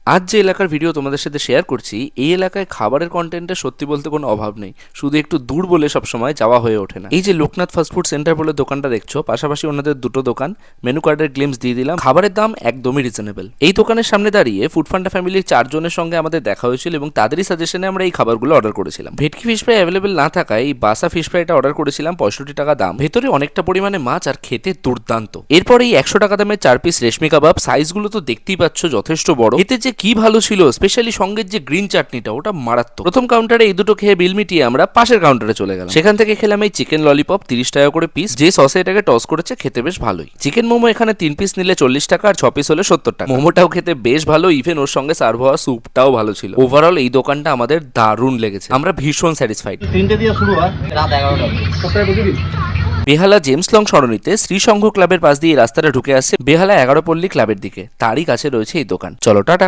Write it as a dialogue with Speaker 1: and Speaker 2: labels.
Speaker 1: আজ যে এলাকার ভিডিও তোমাদের সাথে শেয়ার করছি, এই এলাকায় খাবারের কন্টেন্টে সত্যি বলতে কোনো অভাব নেই, শুধু একটু দূর বলে সবসময় যাওয়া হয়ে ওঠে না। এই যে লোকনাথ ফাস্টফুড সেন্টার বলে দোকানটা দেখছো, পাশাপাশি ওনাদের দুটো দোকান, মেনু কার্ডের গ্লিমস দিয়ে দিলাম। খাবারের দাম একদমই রিজনেবল। এই দোকানের সামনে দাঁড়িয়ে ফুড ফান্ডা ফ্যামিলির 4 জনের সঙ্গে আমাদের দেখা হয়েছিল এবং তাদেরই সাজেশনে আমরা এই খাবারগুলো অর্ডার করেছিলাম। ভেটকি ফিশ ফ্রাই অ্যাভেলেবেল না থাকায় এই বাসা ফিশ ফ্রাইটা অর্ডার করেছিলাম 65 টাকা দাম। ভেতরে অনেকটা পরিমাণে মাছ আর খেতে দুর্দান্ত। এরপর এই 100 টাকা দামের 4 পিস রেশমি কাবাব, সাইজগুলো তো দেখতেই পাচ্ছ যথেষ্ট বড়। এতে যে কি ভালো ছিল, স্পেশালি সঙ্গের যে গ্রিন চাটনিটা, ওটা মারাত্মক। প্রথম কাউন্টারে এই দুটো খেয়ে বিল মিটিয়ে আমরা পাশের কাউন্টারে চলে গেলাম। সেখান থেকে খেলাম এই চিকেন ললিপপ, 30 টাকা করে পিস। যে সসে এটাকে টস করেছে খেতে বেশ ভালোই। চিকেন মোমো এখানে 3 পিস নিলে 40 টাকা আর 6 পিস হলে 70 টাকা। মোমোটাও খেতে বেশ ভালো, ইভেন ওর সঙ্গে সার্ভ হওয়া স্যুপটাও ভালো ছিল। ওভারঅল এই দোকানটা আমাদের দারুণ লেগেছে, আমরা ভীষণ স্যাটিসফাইড।
Speaker 2: 3টে দিয়ে শুরু হয়, রাত 11টা।
Speaker 1: বেহালা জেমস লং সরণিতে শ্রীসংঘ ক্লাবের পাশ দিয়ে এই রাস্তাটা ঢুকে আসছে বেহালা 11 পল্লী ক্লাবের দিকে। তারই কাছে রয়েছে এই দোকান। চলো টাটা।